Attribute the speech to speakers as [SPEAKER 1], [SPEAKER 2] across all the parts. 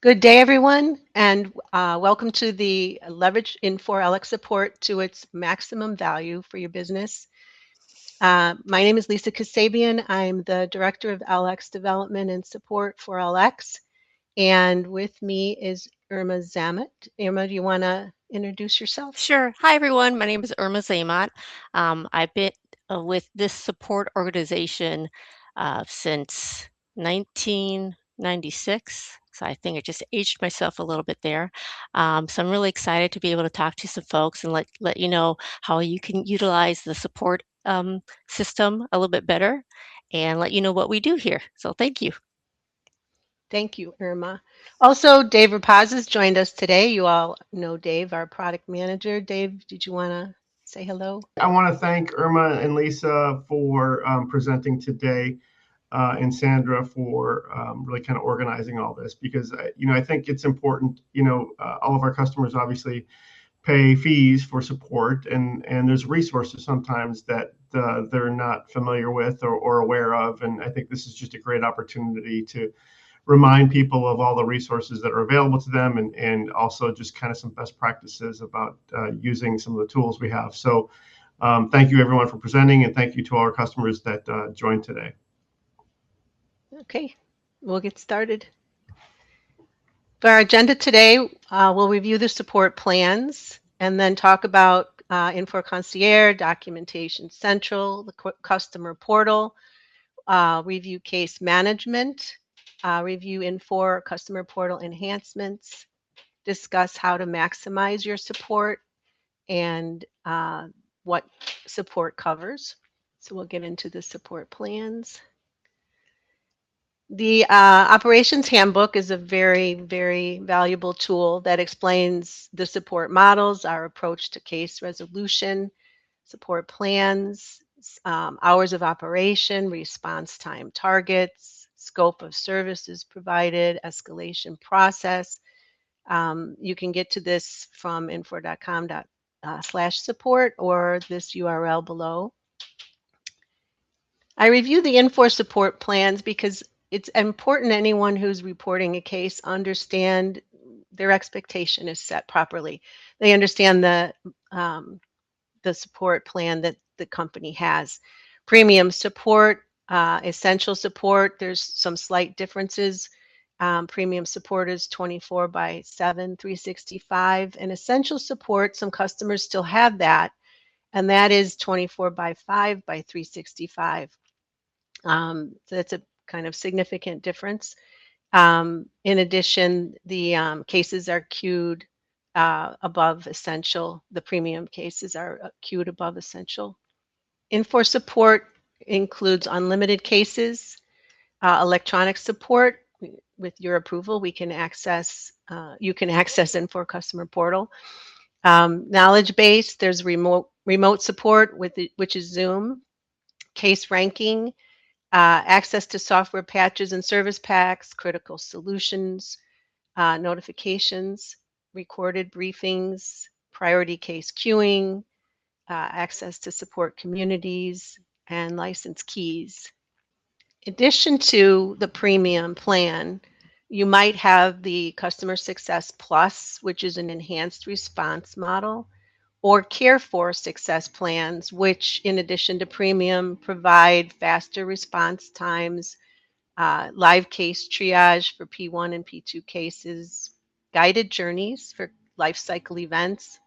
[SPEAKER 1] Good day, everyone, and welcome to the Leverage Infor LX support to its maximum value for your business. My name is Lisa Kasabian. I'm the Director of LX Development and Support for LX, and with me is Irma Zamot. Irma, do you want to introduce yourself?
[SPEAKER 2] Sure. Hi, everyone. My name is Irma Zamot. I've been with this support organization since 1996. So I think I just aged myself a little bit there. So I'm really excited to be able to talk to some folks and let you know how you can utilize the support system a little bit better and let you know what we do here. So thank you.
[SPEAKER 1] Thank you, Irma. Also, Dave Rapaz has joined us today. You all know Dave, our product manager. Dave, did you want to say hello?
[SPEAKER 3] I want to thank Irma and Lisa for presenting today, and Sandra for really kind of organizing all this because I think it's important. All of our customers obviously pay fees for support, and there's resources sometimes that they're not familiar with or aware of, and I think this is just a great opportunity to remind people of all the resources that are available to them and also just kind of some best practices about using some of the tools we have. So thank you everyone for presenting, and thank you to all our customers that joined today.
[SPEAKER 1] Okay, we'll get started. For our agenda today, we'll review the support plans and then talk about Infor Concierge, Documentation Central, the customer portal, review case management, review Infor customer portal enhancements, discuss how to maximize your support and what support covers. So we'll get into the support plans. The operations handbook is a very, very valuable tool that explains the support models, our approach to case resolution, support plans, hours of operation, response time targets, scope of services provided, escalation process. You can get to this from infor.com/support or this URL below. I review the Infor support plans because it's important anyone who's reporting a case understand their expectation is set properly. They understand the support plan that the company has. Premium support, essential support, there's some slight differences. Premium support is 24/7, 365, and essential support, some customers still have that, and that is 24/5 by 365. So that's a kind of significant difference. In addition, the cases are queued above essential. The premium cases are queued above essential. Infor support includes unlimited cases, electronic support. With your approval, we can access. You can access Infor customer portal. Knowledge base. There's remote support which is Zoom. Case ranking. Access to software patches and service packs, critical solutions, notifications, recorded briefings, priority case queuing, access to support communities, and license keys. In addition to the premium plan, you might have the Customer Success Plus, which is an enhanced response model, or Care for Success plans, which, in addition to premium, provide faster response times, live case triage for P1 and P2 cases, guided journeys for life cycle events,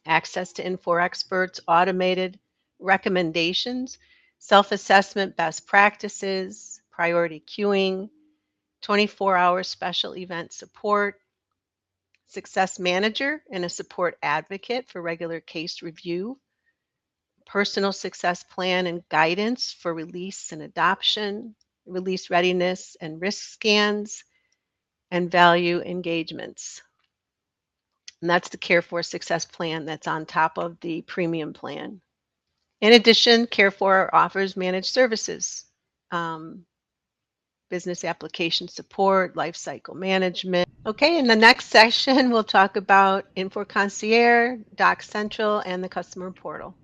[SPEAKER 1] access to Infor experts, automated recommendations, self-assessment best practices, priority queuing, 24-hour special event support, success manager and a support advocate for regular case review, personal success plan and guidance for release and adoption, release readiness and risk scans, and value engagements. And that's the Care for Success plan that's on top of the premium plan. In addition, Care for offers managed services, um, business application support, lifecycle management. Okay, in the next section, we'll talk about Infor Concierge, Doc Central, and the customer portal.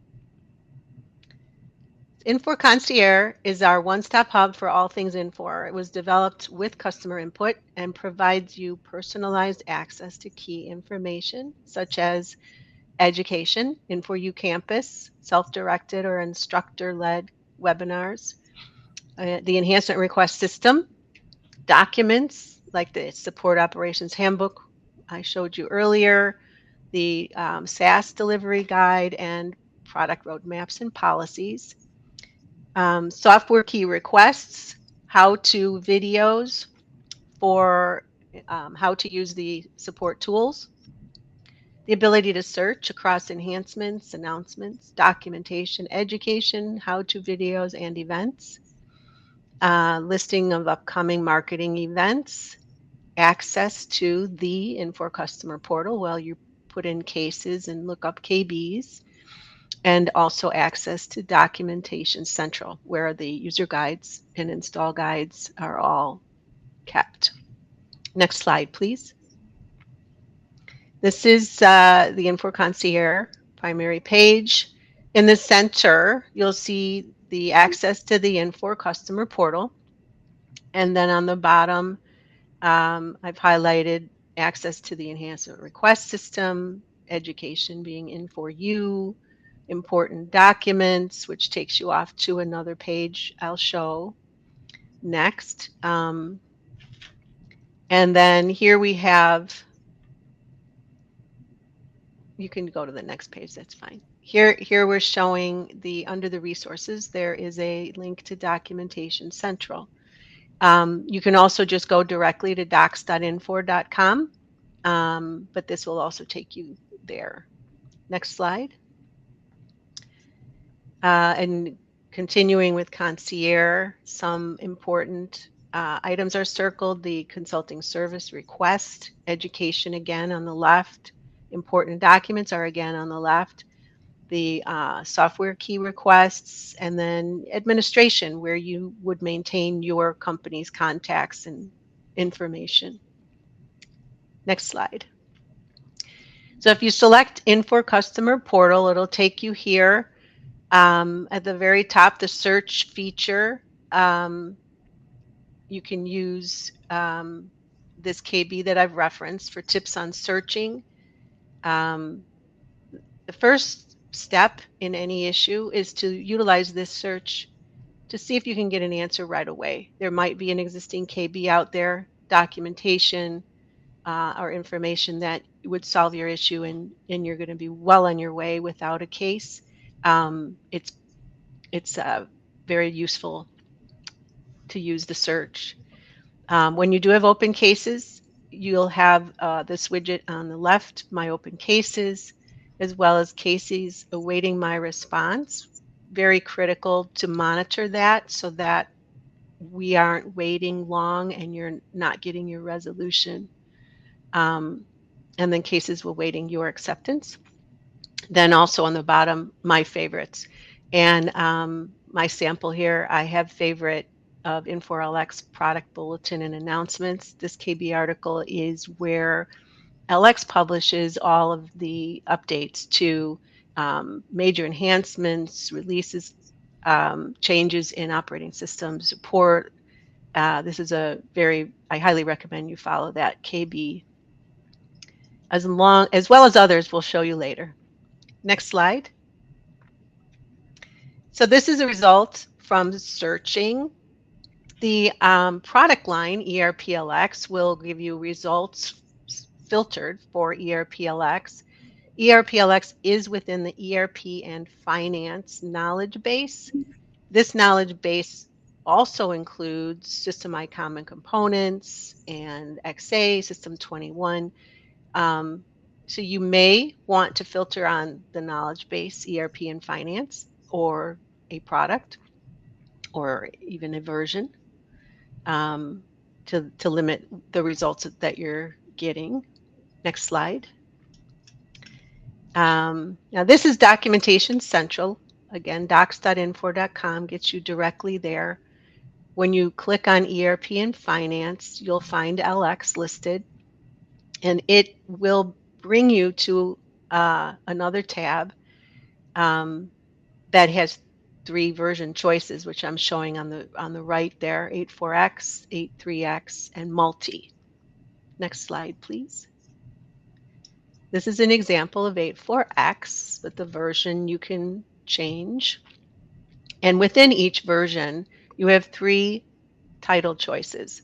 [SPEAKER 1] Infor Concierge is our one-stop hub for all things Infor. It was developed with customer input and provides you personalized access to key information such as education, Infor Campus, self-directed or instructor-led webinars, the enhancement request system, documents like the support operations handbook I showed you earlier, the SaaS delivery guide, and product roadmaps and policies. Software key requests, how-to videos for how to use the support tools, the ability to search across enhancements, announcements, documentation, education, how-to videos, and events, listing of upcoming marketing events, access to the Infor customer portal while you put in cases and look up KBs, and also access to Documentation Central, where the user guides and install guides are all kept. Next slide, please. This is the Infor Concierge primary page. In the center, you'll see the access to the Infor customer portal. And then on the bottom, I've highlighted access to the enhancement request system, education being Infor, important documents, which takes you off to another page I'll show next. And then here we have, you can go to the next page, that's fine. Here we're showing under the resources, there is a link to Documentation Central. You can also just go directly to docs.infor.com, but this will also take you there. Next slide. And continuing with Concierge, some important items are circled: the consulting service request, education again on the left, important documents are again on the left, the software key requests, and then administration, where you would maintain your company's contacts and information. Next slide. So if you select Infor Customer Portal, it'll take you here. At the very top, the search feature, you can use this KB that I've referenced for tips on searching. The first step in any issue is to utilize this search to see if you can get an answer right away. There might be an existing KB out there, documentation, or information that would solve your issue, and you're going to be well on your way without a case. It's very useful to use the search. When you do have open cases, you'll have this widget on the left, My Open Cases, as well as cases awaiting my response. Very critical to monitor that so that we aren't waiting long and you're not getting your resolution. And then cases awaiting your acceptance. Then also on the bottom, my favorites. And my sample here, I have favorite of Infor product bulletin and announcements. This KB article is where LX publishes all of the updates to major enhancements, releases, changes in operating system support. This is I highly recommend you follow that KB, as well as others we'll show you later. Next slide. So this is a result from searching. The product line, ERPLX, will give you results filtered for ERPLX. ERPLX is within the ERP and finance knowledge base. This knowledge base also includes System I Common Components and XA, System 21. So you may want to filter on the knowledge base, ERP and finance, or a product, or even a version, to limit the results that you're getting. Next slide. Now this is Documentation Central. Again, docs.infor.com gets you directly there. When you click on ERP and Finance, you'll find LX listed, and it will bring you to another tab that has 3 version choices, which I'm showing on the right there, 84X, 83X, and multi. Next slide, please. This is an example of 84X, but the version you can change. And within each version, you have 3 title choices.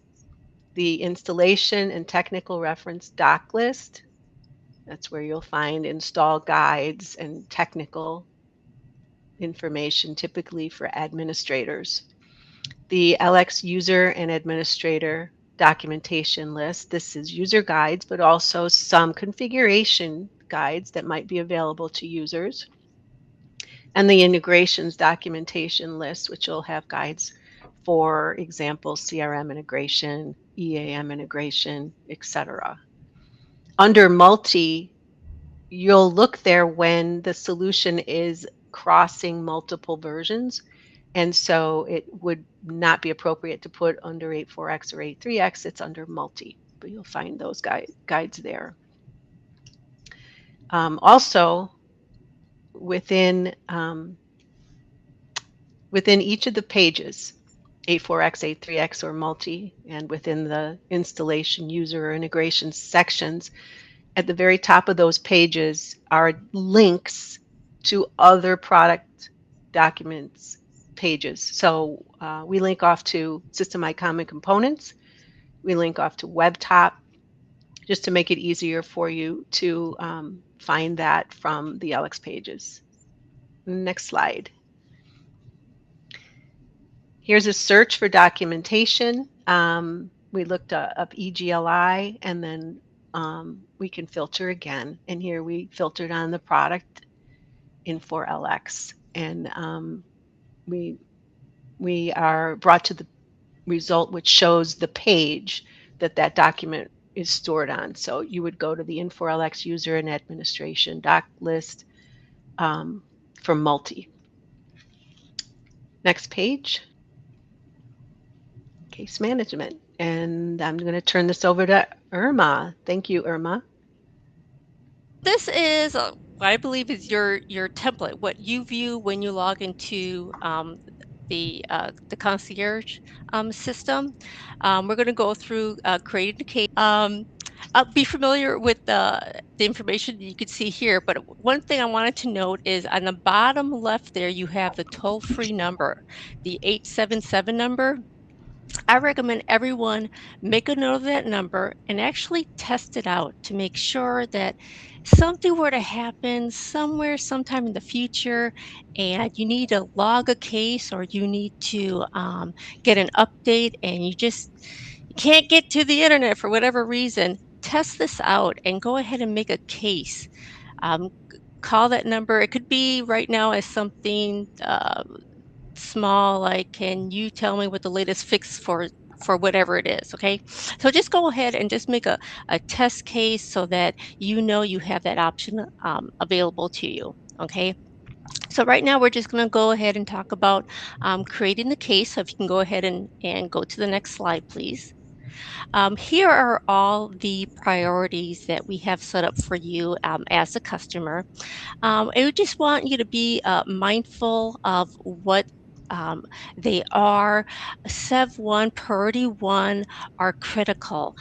[SPEAKER 1] The installation and technical reference doc list. That's where you'll find install guides and technical information, typically for administrators. The LX user and administrator documentation list. This is user guides, but also some configuration guides that might be available to users. And the integrations documentation list, which will have guides for example, CRM integration, EAM integration, etc. Under multi, you'll look there when the solution is crossing multiple versions. And so it would not be appropriate to put under 84X or 83X. It's under multi, but you'll find those guides there. Also, within each of the pages, 84X, 83X, or multi, and within the installation, user, or integration sections, at the very top of those pages are links to other product documents pages. So we link off to System Common Components. We link off to WebTop, just to make it easier for you to find that from the LX pages. Next slide. Here's a search for documentation. We looked up EGLI, and then we can filter again. And here we filtered on the product Infor LX, and we are brought to the result which shows the page that document is stored on. So you would go to the Infor LX user and administration doc list for multi. Next page. Case management. And I'm going to turn this over to Irma. Thank you, Irma.
[SPEAKER 2] This is, I believe, is your template, what you view when you log into the Concierge system. We're going to go through creating the case. Be familiar with the information you can see here, but one thing I wanted to note is on the bottom left there, you have the toll-free number, the 877 number. I recommend everyone make a note of that number and actually test it out to make sure that something were to happen somewhere, sometime in the future, and you need to log a case or you need to get an update and you can't get to the internet for whatever reason. Test this out and go ahead and make a case. Call that number. It could be right now as something small, like, can you tell me what the latest fix for whatever it is? Okay, so just go ahead and just make a test case so that you know you have that option available to you. Okay, so right now we're just going to go ahead and talk about creating the case. So if you can go ahead and go to the next slide, please. Here are all the priorities that we have set up for you as a customer. And we just want you to be mindful of what they are. Sev 1, priority 1 are critical.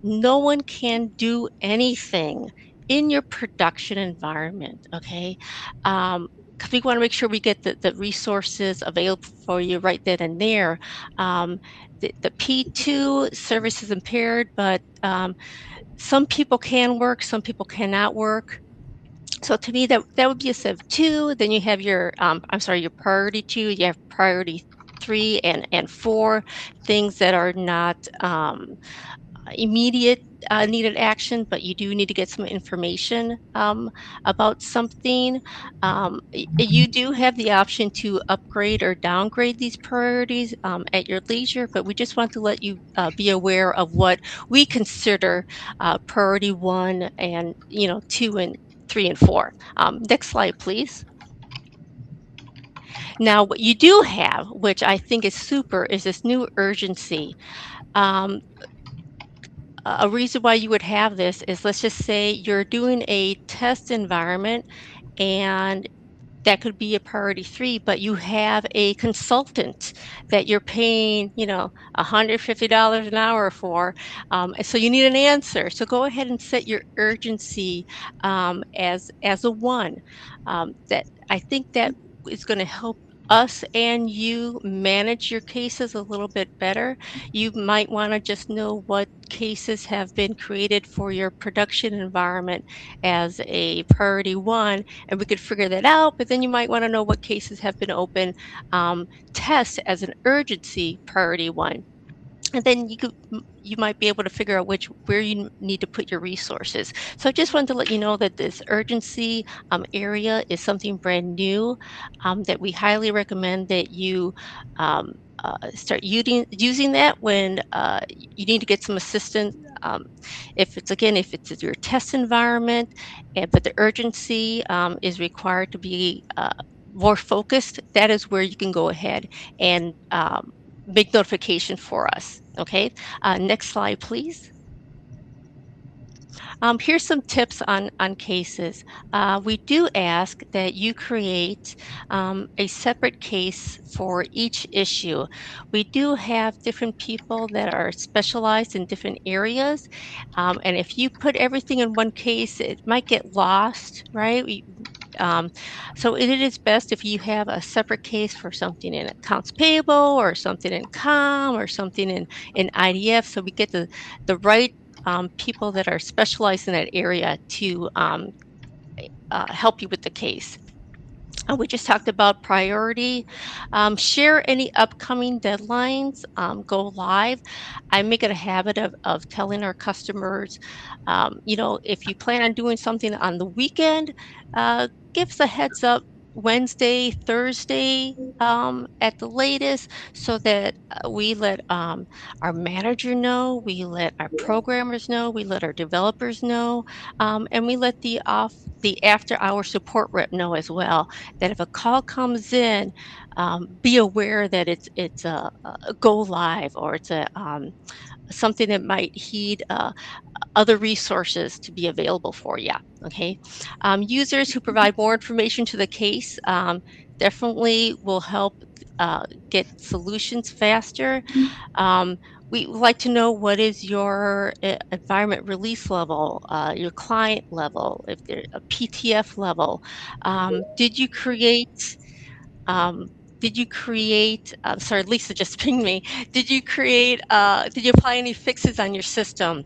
[SPEAKER 2] No one can do anything in your production environment, okay? Because we want to make sure we get the resources available for you right then and there. The P2 service is impaired, but some people can work, some people cannot work. So to me, that would be a Sev 2. Then you have your, your priority 2. You have priority 3 and 4, things that are not immediate needed action, but you do need to get some information about something. You do have the option to upgrade or downgrade these priorities at your leisure, but we just want to let you be aware of what we consider priority 1 and 2 and 3 and 4. Next slide, please. Now, what you do have, which I think is super, is this new urgency. A reason why you would have this is, let's just say you're doing a test environment and that could be a priority 3, but you have a consultant that you're paying, $150 an hour for, and so you need an answer. So go ahead and set your urgency as a 1. That I think that is going to help us and you manage your cases a little bit better. You might want to just know what cases have been created for your production environment as a priority 1, and we could figure that out. But then you might want to know what cases have been open, test as an urgency priority 1. And then you might be able to figure out where you need to put your resources. So I just wanted to let you know that this urgency area is something brand new, that we highly recommend that you um, start using that when you need to get some assistance. If it's your test environment, but the urgency is required to be more focused, that is where you can go ahead and make notification for us. Okay, next slide, please. Here's some tips on cases. We do ask that you create a separate case for each issue. We do have different people that are specialized in different areas, and if you put everything in one case, it might get lost, right? Um, so it is best if you have a separate case for something in accounts payable, or something in com, or something in IDF, so we get the right people that are specialized in that area to help you with the case. We just talked about priority. Share any upcoming deadlines. Go live. I make it a habit of telling our customers, if you plan on doing something on the weekend, give us a heads up Wednesday, Thursday, at the latest, so that we let our manager know, we let our programmers know, we let our developers know, and we let the after hour support rep know as well, that if a call comes in, be aware that it's a go live, or it's something that might heed other resources to be available for you. Okay, users who provide more information to the case definitely will help get solutions faster. Um, we would like to know what is your environment release level, your client level, if they're a PTF level. Did you create um, sorry, Lisa just pinged me. Did you apply any fixes on your system?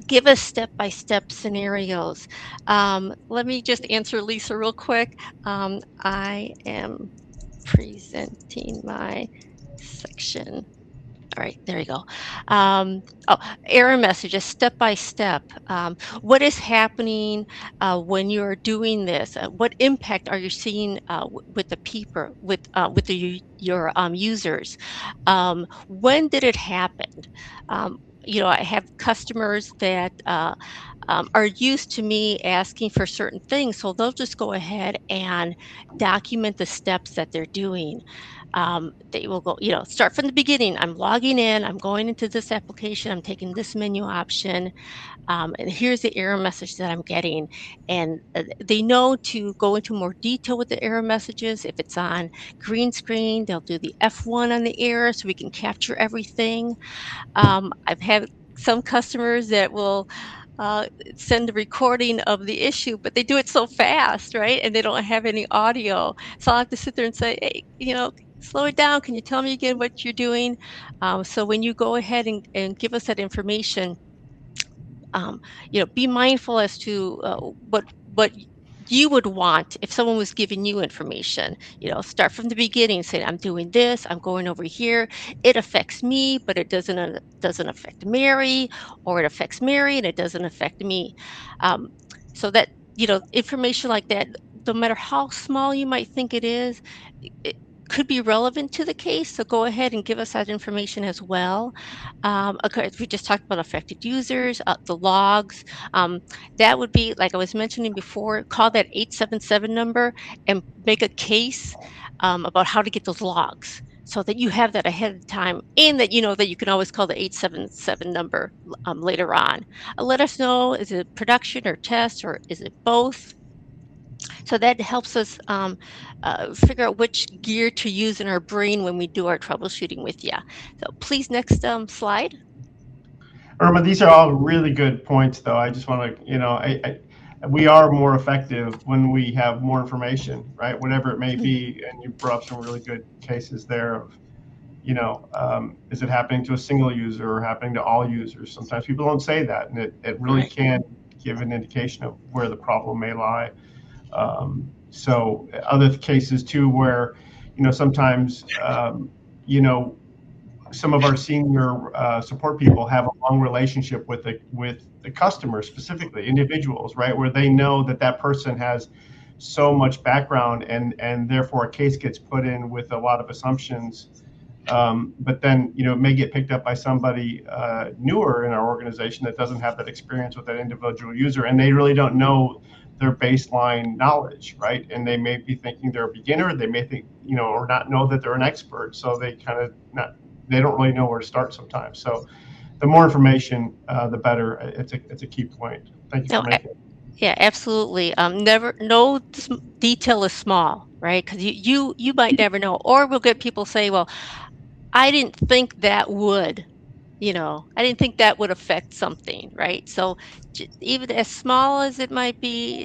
[SPEAKER 2] Give us step-by-step scenarios. Let me just answer Lisa real quick. I am presenting my section. All right, there you go. Oh, error messages, step by step. What is happening when you're doing this? What impact are you seeing with the people, your users? When did it happen? I have customers that are used to me asking for certain things, so they'll just go ahead and document the steps that they're doing. They will go, start from the beginning. I'm logging in, I'm going into this application, I'm taking this menu option, and here's the error message that I'm getting. And they know to go into more detail with the error messages. If it's on green screen, they'll do the F1 on the error so we can capture everything. I've had some customers that will send a recording of the issue, but they do it so fast, right? And they don't have any audio. So I'll have to sit there and say, hey, slow it down. Can you tell me again what you're doing? So when you go ahead and give us that information, be mindful as to what you would want if someone was giving you information. Start from the beginning, say, I'm doing this, I'm going over here. It affects me, but it doesn't affect Mary, or it affects Mary and it doesn't affect me. So that information like that, no matter how small you might think it is, it could be relevant to the case. So go ahead and give us that information as well. Okay, we just talked about affected users, the logs. Um, that would be, like I was mentioning before, call that 877 number and make a case about how to get those logs, so that you have that ahead of time, and that you know that you can always call the 877 number later on. Let us know, is it production or test, or is it both? So that helps us figure out which gear to use in our brain when we do our troubleshooting with you. So please, next slide.
[SPEAKER 3] Irma, these are all really good points, though. I just want to, we are more effective when we have more information, right? Whatever it may be. And you brought up some really good cases there of, is it happening to a single user or happening to all users? Sometimes people don't say that, and it really
[SPEAKER 2] Right.
[SPEAKER 3] can give an indication of where the problem may lie. So other cases too, where, sometimes, some of our senior support people have a long relationship with the customer, specifically individuals, right, where they know that person has so much background, and therefore a case gets put in with a lot of assumptions. But then, it may get picked up by somebody newer in our organization that doesn't have that experience with that individual user, and they really don't know their baseline knowledge, right? And they may be thinking they're a beginner. They may think, or not know that they're an expert. So they they don't really know where to start sometimes. So the more information, the better. It's a key point. Thank you for making it.
[SPEAKER 2] Yeah, absolutely. No detail is small, right? Because you might never know, or we'll get people say, "Well, I didn't think that would." I didn't think that would affect something, right? So even as small as it might be,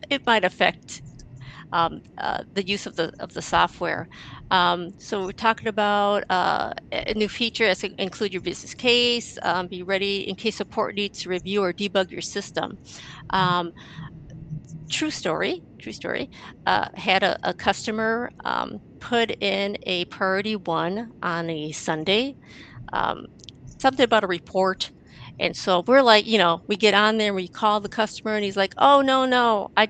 [SPEAKER 2] it might affect the use of the software. So we're talking about a new feature as to include your business case, be ready in case support needs to review or debug your system. Um, true story. Had a customer put in a priority 1 on a Sunday. Um, Something about a report. And so we're like, we get on there and we call the customer and he's like, "Oh, no, I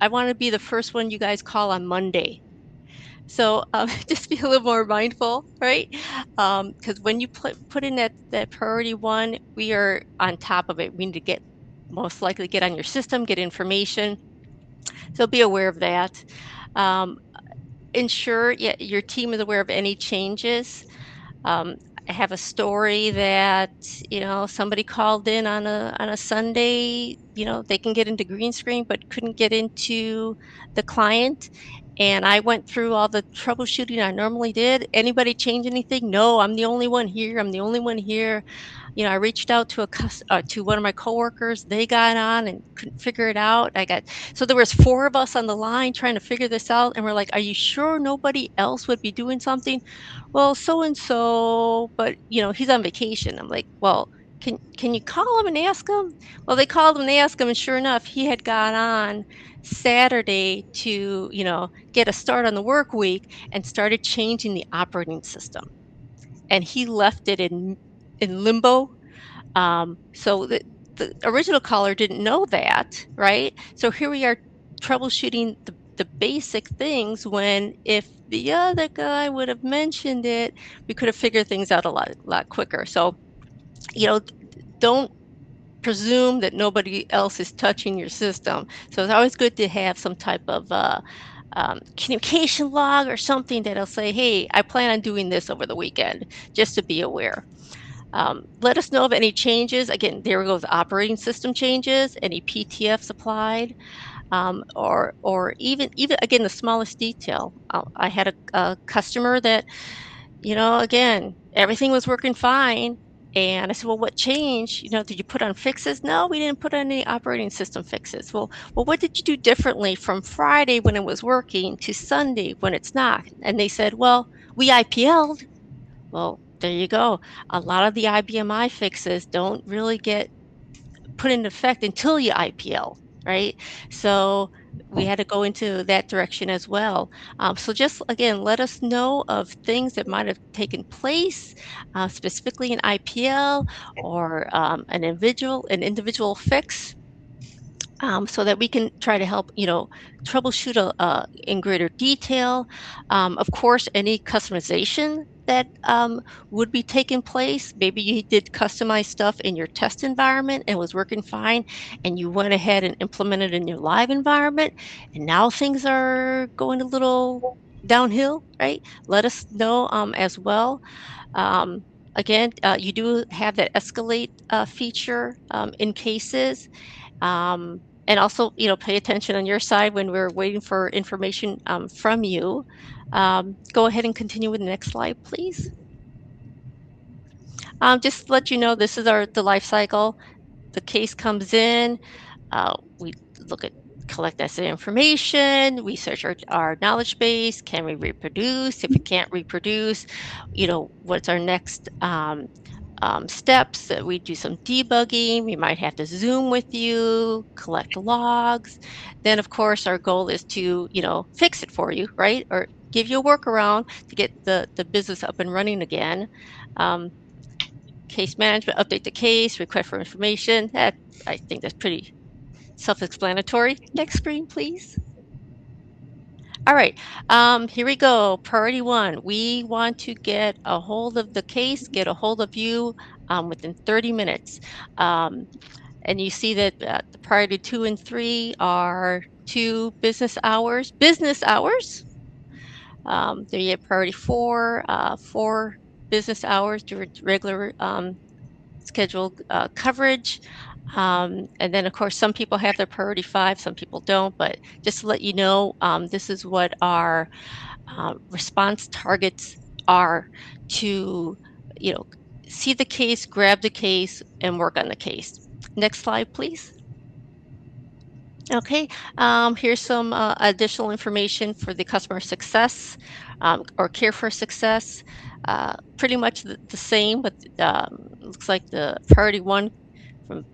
[SPEAKER 2] want to be the first one you guys call on Monday." So just be a little more mindful, right? Because when you put in that priority 1, we are on top of it. We need to most likely get on your system, get information. So be aware of that. Um, ensure your team is aware of any changes. Um, I have a story that, somebody called in on a Sunday, they can get into green screen, but couldn't get into the client. And I went through all the troubleshooting I normally did. Anybody change anything? No, I'm the only one here. I'm the only one here. I reached out to to one of my coworkers. They got on and couldn't figure it out. So there was 4 of us on the line trying to figure this out, and we're like, "Are you sure nobody else would be doing something?" "Well, so and so, but he's on vacation." I'm like, "Well, can you call him and ask him?" Well, they called him and they asked him, and sure enough, he had got on Saturday to get a start on the work week and started changing the operating system, and he left it in limbo. So the original caller didn't know that, right? So here we are troubleshooting the basic things, when if the other guy would have mentioned it, we could have figured things out a lot quicker. So, don't presume that nobody else is touching your system. So it's always good to have some type of communication log or something that'll say, "Hey, I plan on doing this over the weekend," just to be aware. Let us know of any changes. Again, there goes operating system changes, any PTFs applied, or even again the smallest detail. I had a customer that, again, everything was working fine. And I said, "Well, what changed? Did you put on fixes?" "No, we didn't put on any operating system fixes." Well, what did you do differently from Friday when it was working to Sunday when it's not? And they said, "Well, we IPL'd." Well, there you go. A lot of the IBMI fixes don't really get put into effect until you IPL, right? So we had to go into that direction as well. So just again, let us know of things that might have taken place, specifically in IPL, or an individual fix, so that we can try to help, troubleshoot in greater detail. Of course, any customization that would be taking place. Maybe you did customized stuff in your test environment and was working fine, and you went ahead and implemented in your live environment, and now things are going a little downhill, right? Let us know as well. Um, Again, you do have that escalate feature in cases. Um, And also, pay attention on your side when we're waiting for information from you. Go ahead and continue with the next slide, please. Just to let you know, this is the life cycle. The case comes in, we look at collect necessary information, we search our knowledge base. Can we reproduce? If we can't reproduce, what's our next steps? That we do some debugging. We might have to Zoom with you, collect logs. Then, of course, our goal is to, fix it for you, right? Or give you a workaround to get the business up and running again. Um, Case management, update the case, request for information. That I think that's pretty self-explanatory. Next screen, please. All right, here we go. Priority one, we want to get a hold of the case, get a hold of you within 30 minutes. And you see that the priority 2 and 3 are 2 business hours. Business hours. Then you have priority 4, 4 business hours during regular scheduled coverage. And then, of course, some people have their priority 5, some people don't. But just to let you know, this is what our response targets are to, you know, see the case, grab the case, and work on the case. Next slide, please. Okay, here's some additional information for the customer success or care for success. Pretty much the same, but looks like the priority 1 from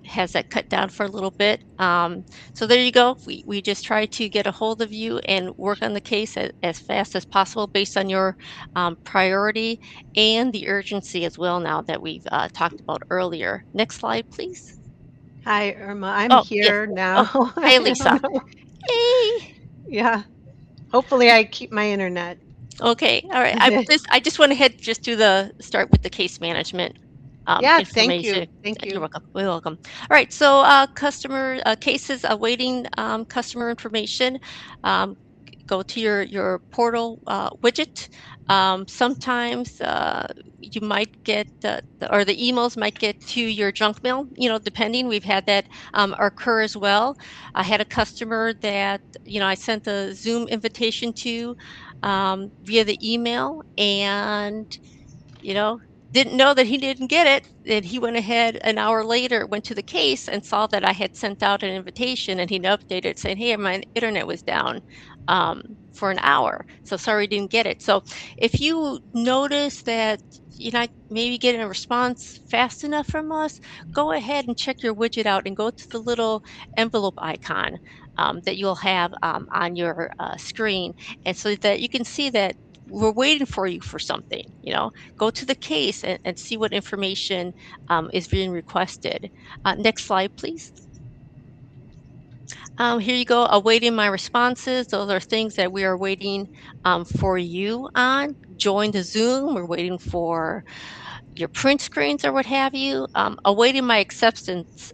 [SPEAKER 2] has that cut down for a little bit. So there you go. We just try to get a hold of you and work on the case as fast as possible based on your priority and the urgency as well, now that we've talked about earlier. Next slide, please.
[SPEAKER 1] Hi, Irma. I'm
[SPEAKER 2] Oh, yes.
[SPEAKER 1] here
[SPEAKER 2] Oh,
[SPEAKER 1] now.
[SPEAKER 2] hi,
[SPEAKER 1] I
[SPEAKER 2] Lisa.
[SPEAKER 1] don't know.
[SPEAKER 2] Hey.
[SPEAKER 1] Yeah. Hopefully I keep my internet.
[SPEAKER 2] Okay. All right. I just went ahead just do the start with the case management
[SPEAKER 1] Yeah, thank you.
[SPEAKER 2] information.
[SPEAKER 1] Thank
[SPEAKER 2] You're
[SPEAKER 1] you.
[SPEAKER 2] welcome. You're welcome. All right. So customer cases awaiting customer information. Um, Go to your portal widget. Sometimes you might get or the emails might get to your junk mail. Depending. We've had that occur as well. I had a customer that I sent a Zoom invitation to via the email, and you know, didn't know that he didn't get it. And he went ahead an hour later, went to the case and saw that I had sent out an invitation, and he updated saying, "Hey, my internet was down for an hour. So sorry, I didn't get it." So if you notice that you're not maybe getting a response fast enough from us, go ahead and check your widget out and go to the little envelope icon that you'll have on your screen. And so that you can see that we're waiting for you for something. Go to the case and see what information is being requested. Next slide, please. Here you go, awaiting my responses. Those are things that we are waiting for you on. Join the Zoom. We're waiting for your print screens or what have you. Awaiting my acceptance,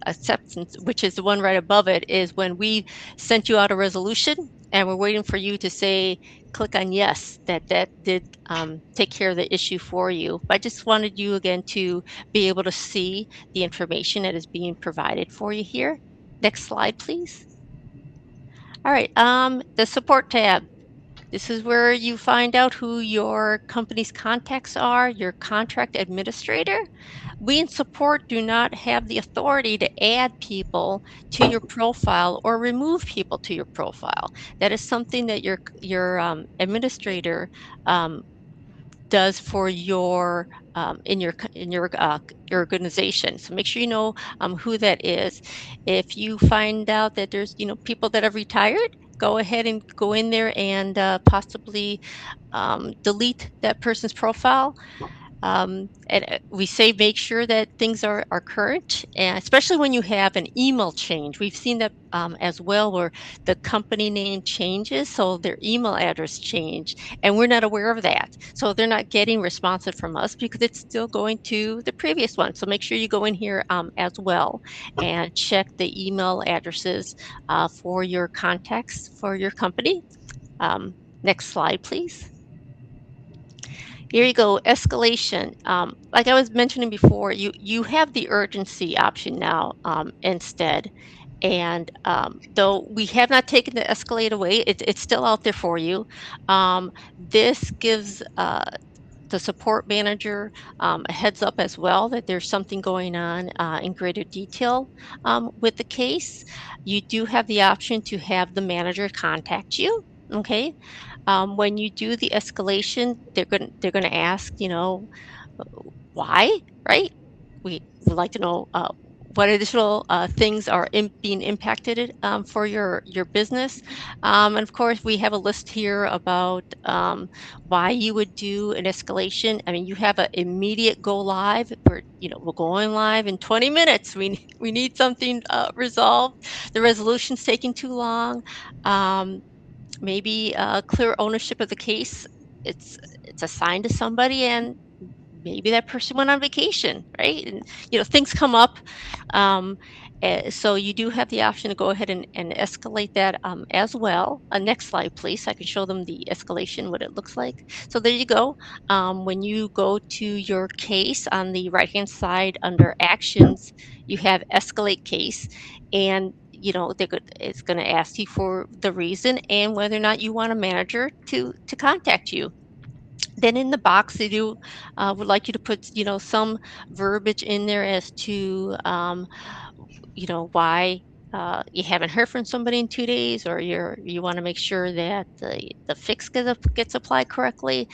[SPEAKER 2] which is the one right above it, is when we sent you out a resolution and we're waiting for you to say, click on yes, that did take care of the issue for you. But I just wanted you again to be able to see the information that is being provided for you here. Next slide, please. All right, the support tab. This is where you find out who your company's contacts are, your contract administrator. We in support do not have the authority to add people to your profile or remove people to your profile. That is something that your administrator um, does for your your organization. So make sure you know who that is. If you find out that there's people that have retired, go ahead and go in there and possibly delete that person's profile. And we say make sure that things are current, and especially when you have an email change. We've seen that as well, where the company name changes, so their email address change, and we're not aware of that. So they're not getting responsive from us because it's still going to the previous one. So make sure you go in here as well and check the email addresses for your contacts for your company. Next slide, please. Here you go, escalation. Like I was mentioning before, you have the urgency option now instead. And though we have not taken the escalate away, it's still out there for you. This gives the support manager a heads up as well that there's something going on in greater detail with the case. You do have the option to have the manager contact you. Okay. When you do the escalation, they're gonna ask, why, right? We would like to know what additional things are being impacted for your business. And of course, we have a list here about why you would do an escalation. I mean, you have an immediate go live. We're going live in 20 minutes. We need something resolved. The resolution's taking too long. Um, Maybe clear ownership of the case. It's assigned to somebody, and maybe that person went on vacation, right? And things come up. um, so you do have the option to go ahead and escalate that as well. Next slide, please. I can show them the escalation, what it looks like. So there you go. When you go to your case on the right hand side under actions, you have escalate case, and it's going to ask you for the reason and whether or not you want a manager to contact you. Then in the box, they do would like you to put, some verbiage in there as to, why you haven't heard from somebody in 2 days, or you want to make sure that the fix gets applied correctly.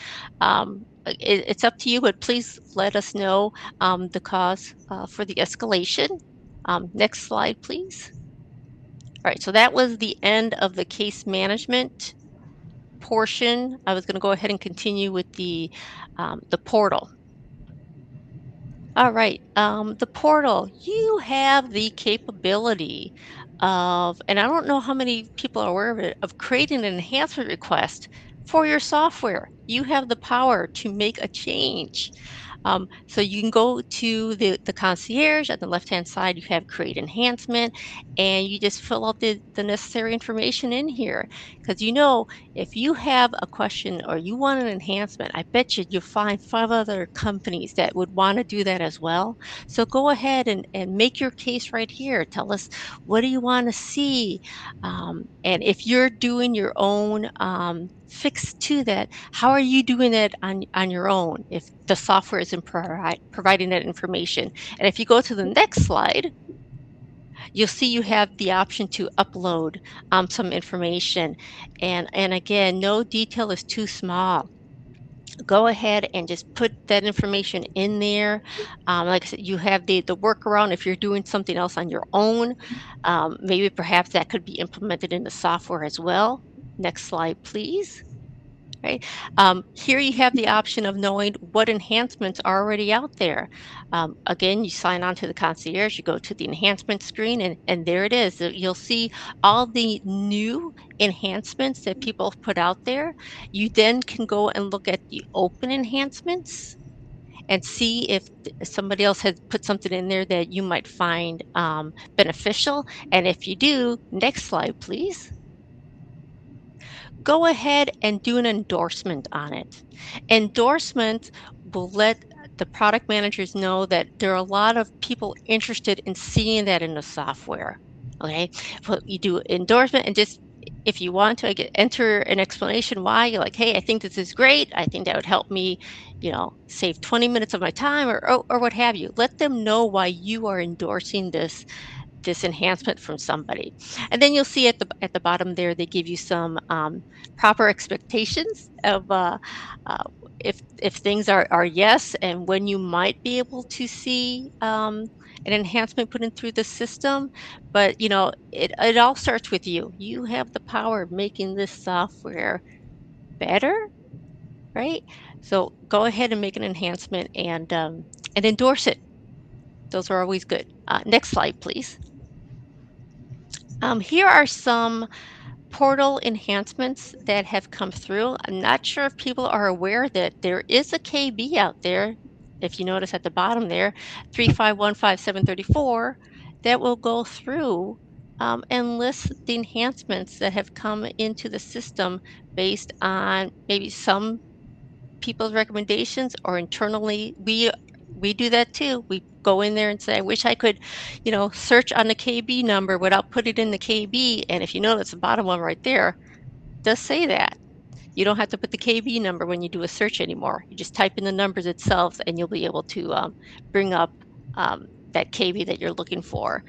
[SPEAKER 2] It's up to you, but please let us know the cause for the escalation. Next slide, please. All right, so that was the end of the case management portion. I was going to go ahead and continue with the portal. All right, the portal. You have the capability of, and I don't know how many people are aware of it, of creating an enhancement request for your software. You have the power to make a change. So you can go to the concierge at the left-hand side. You have create enhancement, and you just fill out the necessary information in here. Because if you have a question or you want an enhancement, I bet you'll find 5 other companies that would want to do that as well. So go ahead and make your case right here. Tell us, what do you want to see? And if you're doing your own fix to that, how are you doing that on your own if the software isn't providing that information? And if you go to the next slide, you'll see you have the option to upload some information. And again, no detail is too small. Go ahead and just put that information in there. Like I said, you have the workaround if you're doing something else on your own. Maybe perhaps that could be implemented in the software as well. Next slide, please. Right. Here you have the option of knowing what enhancements are already out there. Again, you sign on to the concierge, you go to the enhancement screen, and there it is. You'll see all the new enhancements that people have put out there. You then can go and look at the open enhancements and see if somebody else has put something in there that you might find beneficial. And if you do, next slide, please. Go ahead and do an endorsement on it. Endorsement will let the product managers know that there are a lot of people interested in seeing that in the software. Okay, so you do endorsement, and just if you want to enter an explanation why, you're like, hey, I think this is great. I think that would help me, save 20 minutes of my time, or what have you. Let them know why you are endorsing this enhancement from somebody. And then you'll see at the bottom there, they give you some proper expectations of if things are yes, and when you might be able to see an enhancement put in through the system. But it all starts with you. You have the power of making this software better, right? So go ahead and make an enhancement and endorse it. Those are always good. Next slide, please. Here are some portal enhancements that have come through. I'm not sure if people are aware that there is a KB out there. If you notice at the bottom there, 3515734, that will go through and list the enhancements that have come into the system based on maybe some people's recommendations, or internally we we do that too. We go in there and say, I wish I could, search on the KB number without putting it in the KB. And if you notice the bottom one right there, it does say that. You don't have to put the KB number when you do a search anymore. You just type in the numbers itself and you'll be able to bring up that KB that you're looking for.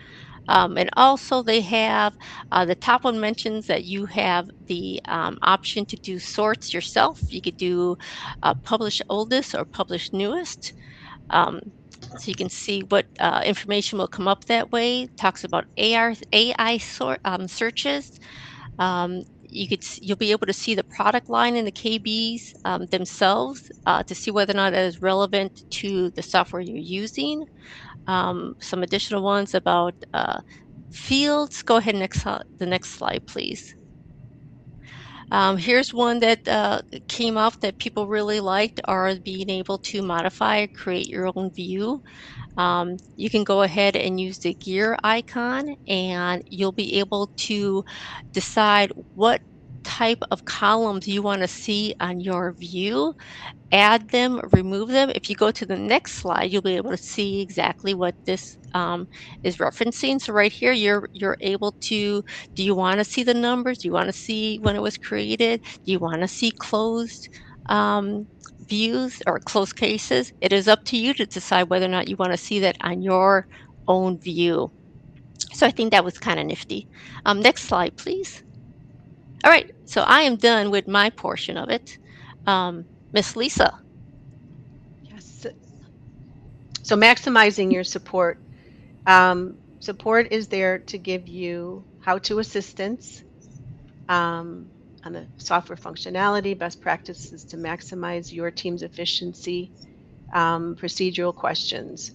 [SPEAKER 2] And also they have, the top one mentions that you have the option to do sorts yourself. You could do publish oldest or publish newest. Um, so you can see what information will come up that way. Talks about AI searches. You'll be able to see the product line in the KBs themselves to see whether or not that is relevant to the software you're using. Some additional ones about fields. Go ahead, the next slide, please. Here's one that came off that people really liked, are being able to modify, create your own view. You can go ahead and use the gear icon and you'll be able to decide what type of columns you want to see on your view, add them, remove them. If you go to the next slide, you'll be able to see exactly what this is referencing. So right here, you're able to, do you want to see the numbers? Do you want to see when it was created? Do you want to see closed views or closed cases? It is up to you to decide whether or not you want to see that on your own view. So I think that was kind of nifty. Next slide, please. All right, so I am done with my portion of it. Miss Lisa.
[SPEAKER 1] Yes. So maximizing your support. Support is there to give you how-to assistance on the software functionality, best practices to maximize your team's efficiency, procedural questions.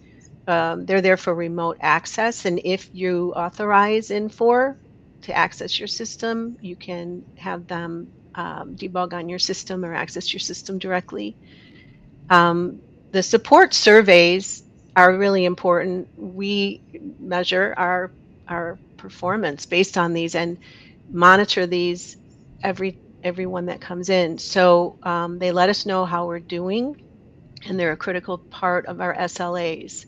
[SPEAKER 1] They're there for remote access, and if you authorize Infor to access your system, you can have them debug on your system or access your system directly. The support surveys are really important. We measure our performance based on these and monitor these everyone that comes in. So they let us know how we're doing, and they're a critical part of our SLAs.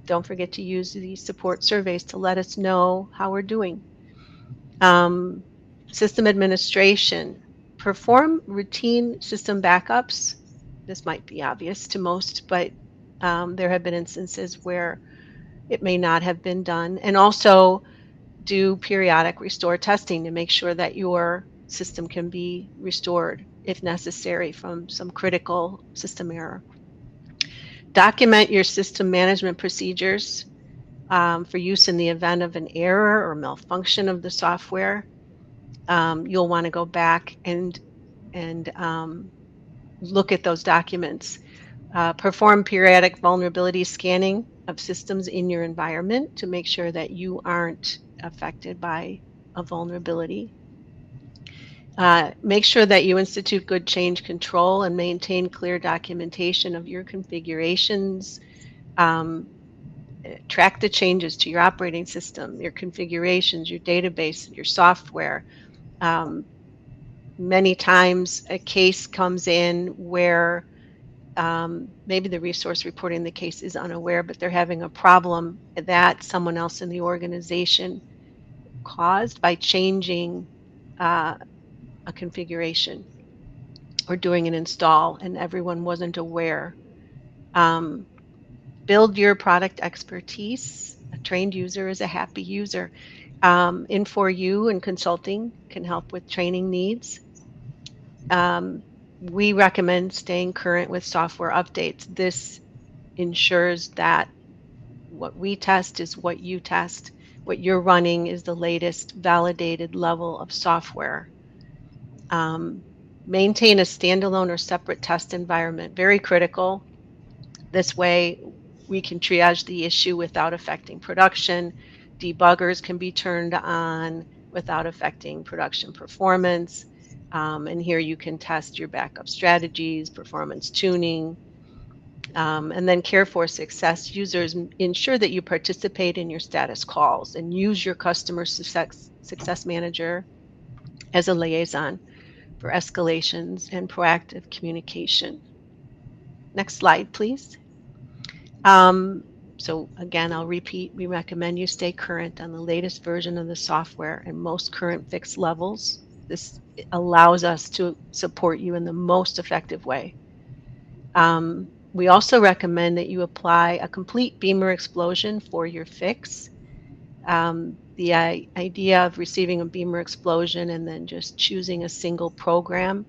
[SPEAKER 1] Don't forget to use these support surveys to let us know how we're doing. System administration. Perform routine system backups. This might be obvious to most, but there have been instances where it may not have been done. And also do periodic restore testing to make sure that your system can be restored if necessary from some critical system error. Document your system management procedures for use in the event of an error or malfunction of the software. You'll want to go back and look at those documents. Perform periodic vulnerability scanning of systems in your environment to make sure that you aren't affected by a vulnerability. Make sure that you institute good change control and maintain clear documentation of your configurations. Track the changes to your operating system, your configurations, your database, your software. Many times a case comes in where maybe the resource reporting the case is unaware, but they're having a problem that someone else in the organization caused by changing a configuration or doing an install, and everyone wasn't aware. Build your product expertise. A trained user is a happy user. Infor and consulting can help with training needs. We recommend staying current with software updates. This ensures that what we test is what you test. What you're running is the latest validated level of software. Maintain a standalone or separate test environment. Very critical. This way, we can triage the issue without affecting production. Debuggers can be turned on without affecting production performance. And here you can test your backup strategies, performance tuning, and then care for success. Users, ensure that you participate in your status calls and use your customer success manager as a liaison for escalations and proactive communication. Next slide, please. So again, I'll repeat, we recommend you stay current on the latest version of the software and most current fix levels. This allows us to support you in the most effective way. We also recommend that you apply a complete beamer explosion for your fix. The idea of receiving a beamer explosion and then just choosing a single program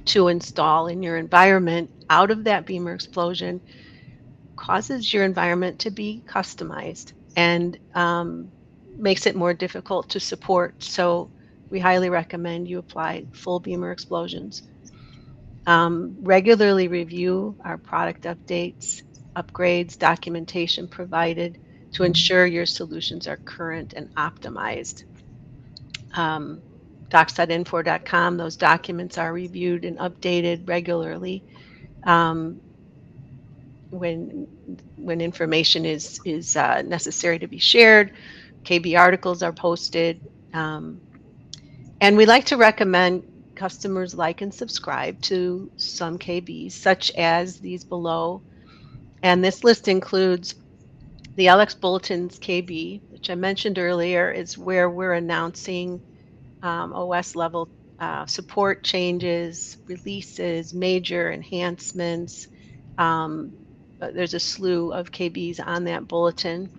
[SPEAKER 1] to install in your environment out of that beamer explosion causes your environment to be customized and makes it more difficult to support. So we highly recommend you apply full beamer explosions. Regularly review our product updates, upgrades, documentation provided to ensure your solutions are current and optimized. Docs.infor.com, those documents are reviewed and updated regularly. When information is necessary to be shared, KB articles are posted, and we like to recommend customers like and subscribe to some KBs, such as these below. And this list includes the LX Bulletins KB, which I mentioned earlier, is where we're announcing OS level support changes, releases, major enhancements. There's a slew of KBs on that bulletin.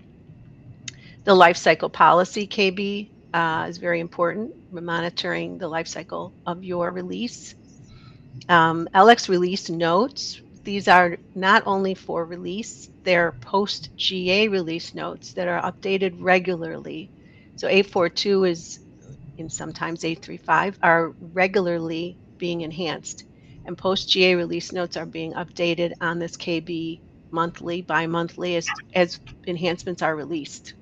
[SPEAKER 1] The lifecycle policy KB is very important. We're monitoring the lifecycle of your release. LX release notes. These are not only for release, they're post GA release notes that are updated regularly. So 842 is, and sometimes 835, are regularly being enhanced. And post GA release notes are being updated on this KB monthly, bi-monthly as enhancements are released.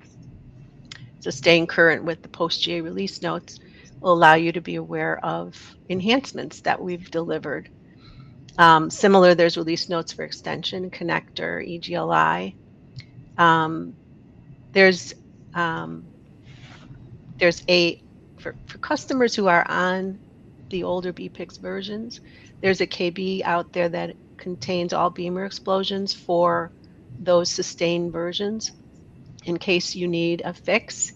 [SPEAKER 1] So staying current with the post GA release notes will allow you to be aware of enhancements that we've delivered. Similar, there's release notes for extension, connector, EGLI. There's for customers who are on the older BPIX versions, there's a KB out there that contains all beamer explosions for those sustained versions. In case you need a fix,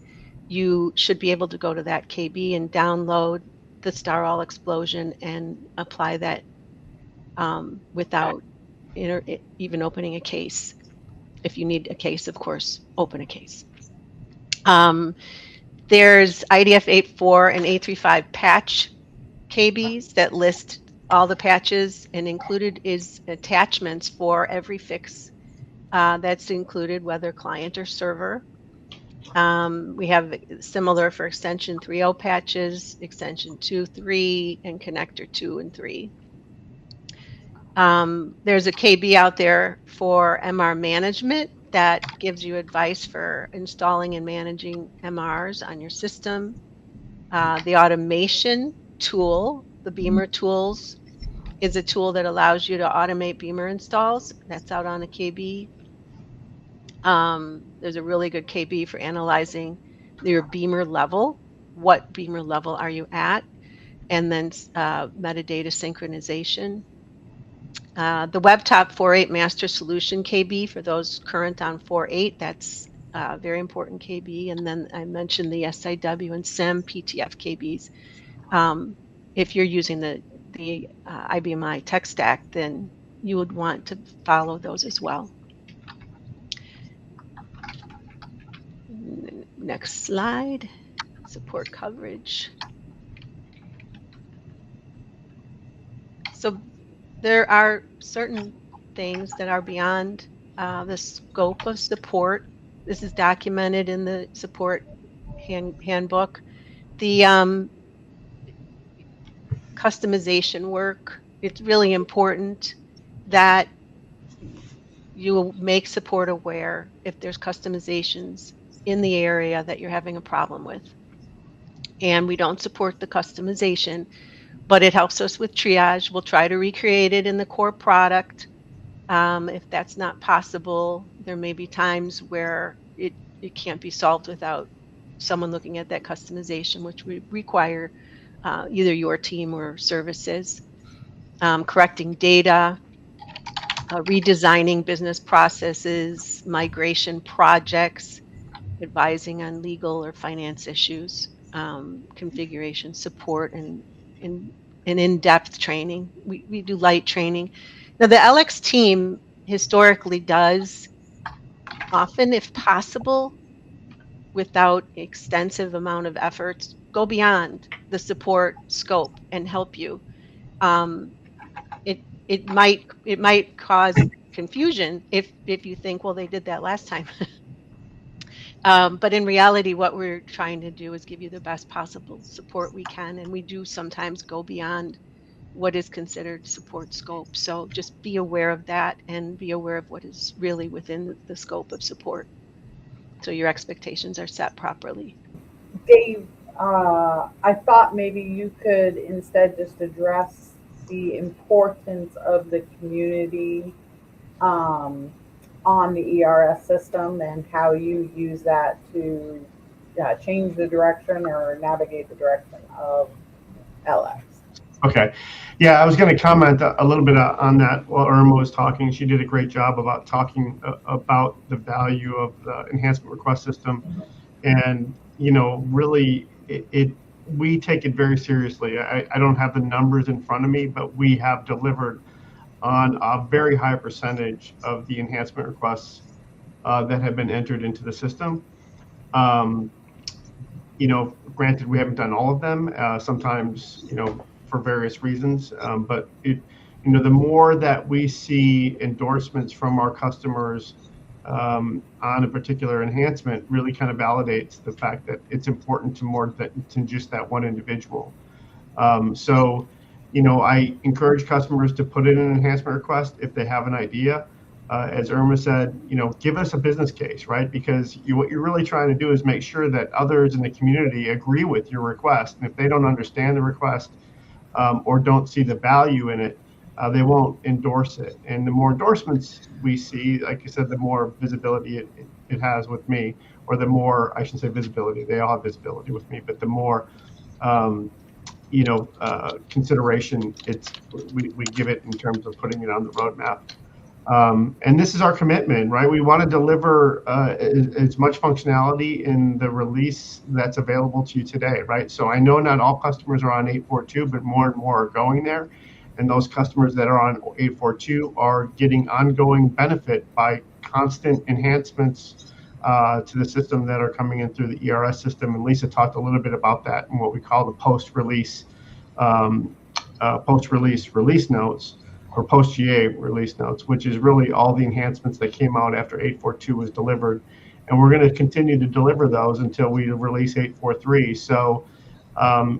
[SPEAKER 1] you should be able to go to that KB and download the star all explosion and apply that without even opening a case. If you need a case, of course, open a case. There's IDF 8.4 and 8.3.5 patch KBs that list all the patches, and included is attachments for every fix that's included, whether client or server. We have similar for extension 3.0 patches, extension 2.3, and connector 2 and 3. There's a KB out there for MR management that gives you advice for installing and managing MRs on your system. The automation tool, the Beamer tools, is a tool that allows you to automate Beamer installs. That's out on a KB. There's a really good KB for analyzing your Beamer level. What Beamer level are you at? And then metadata synchronization. The WebTop 4.8 Master Solution KB for those current on 4.8, that's a very important KB. And then I mentioned the SIW and SIM PTF KBs. If you're using the IBMI tech stack, then you would want to follow those as well. Next slide, support coverage. So there are certain things that are beyond the scope of support. This is documented in the support handbook. The customization work, it's really important that you make support aware if there's customizations in the area that you're having a problem with. And we don't support the customization, but it helps us with triage. We'll try to recreate it in the core product. If that's not possible, there may be times where it can't be solved without someone looking at that customization, which would require either your team or services. Correcting data, redesigning business processes, migration projects, advising on legal or finance issues, configuration support, and in-depth training. We do light training. Now, the LX team historically does often, if possible, without extensive amount of efforts, go beyond the support scope and help you. Um, it might cause confusion if you think, well, they did that last time. But in reality, what we're trying to do is give you the best possible support we can, and we do sometimes go beyond what is considered support scope. So just be aware of that and be aware of what is really within the scope of support, so your expectations are set properly.
[SPEAKER 4] Dave, I thought maybe you could instead just address the importance of the community on the ERS system and how you use that to change the direction or navigate the direction of LX.
[SPEAKER 3] Okay. Yeah, I was going to comment a little bit on that while Irma was talking. She did a great job about talking about the value of the enhancement request system. And, really, we take it very seriously. I don't have the numbers in front of me, but we have delivered on a very high percentage of the enhancement requests that have been entered into the system. Granted, we haven't done all of them. Sometimes, for various reasons. But the more that we see endorsements from our customers on a particular enhancement, really kind of validates the fact that it's important to more than just that one individual. So, I encourage customers to put in an enhancement request if they have an idea. As Irma said, give us a business case, right? Because what you're really trying to do is make sure that others in the community agree with your request. And if they don't understand the request, or don't see the value in it, they won't endorse it. And the more endorsements we see, like I said, the more visibility it has with me, or the more, I shouldn't say visibility, they all have visibility with me, but the more, consideration we give it in terms of putting it on the roadmap. And this is our commitment, right? We want to deliver as much functionality in the release that's available to you today, right? So I know not all customers are on 8.4.2, but more and more are going there. And those customers that are on 8.4.2 are getting ongoing benefit by constant enhancements to the system that are coming in through the ERS system. And Lisa talked a little bit about that in what we call the post-release release notes, or post-GA release notes, which is really all the enhancements that came out after 8.4.2 was delivered. And we're going to continue to deliver those until we release 8.4.3. So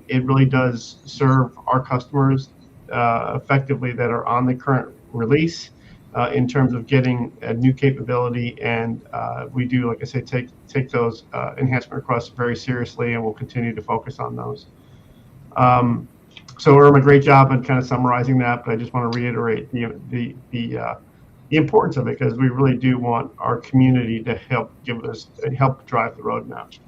[SPEAKER 3] it really does serve our customers effectively that are on the current release in terms of getting a new capability. And we do, like I say, take those enhancement requests very seriously, and we'll continue to focus on those. So Irma, great job on kind of summarizing that, but I just want to reiterate the importance of it, because we really do want our community to help drive the roadmap.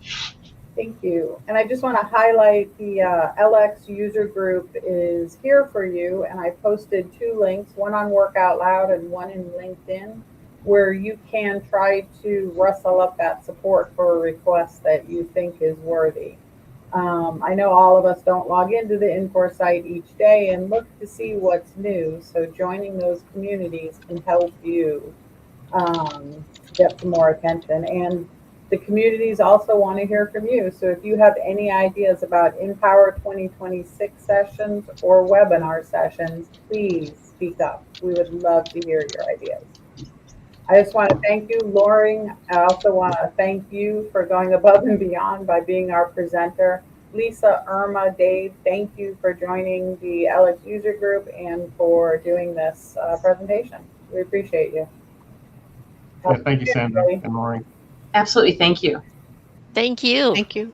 [SPEAKER 4] Thank you. And I just want to highlight the LX user group is here for you, and I posted 2 links, one on Work Out Loud and one in LinkedIn, where you can try to rustle up that support for a request that you think is worthy. I know all of us don't log into the Infor site each day and look to see what's new, so joining those communities can help you get some more attention. And the communities also want to hear from you, so if you have any ideas about Empower 2026 sessions or webinar sessions, please speak up. We would love to hear your ideas. I just want to thank you, Lauren. I also want to thank you for going above and beyond by being our presenter. Lisa, Irma, Dave, thank you for joining the LX user group and for doing this presentation. We appreciate you.
[SPEAKER 3] Yeah, thank you, Sandra and Lauren.
[SPEAKER 5] Absolutely. Thank you.
[SPEAKER 2] Thank you.
[SPEAKER 1] Thank you.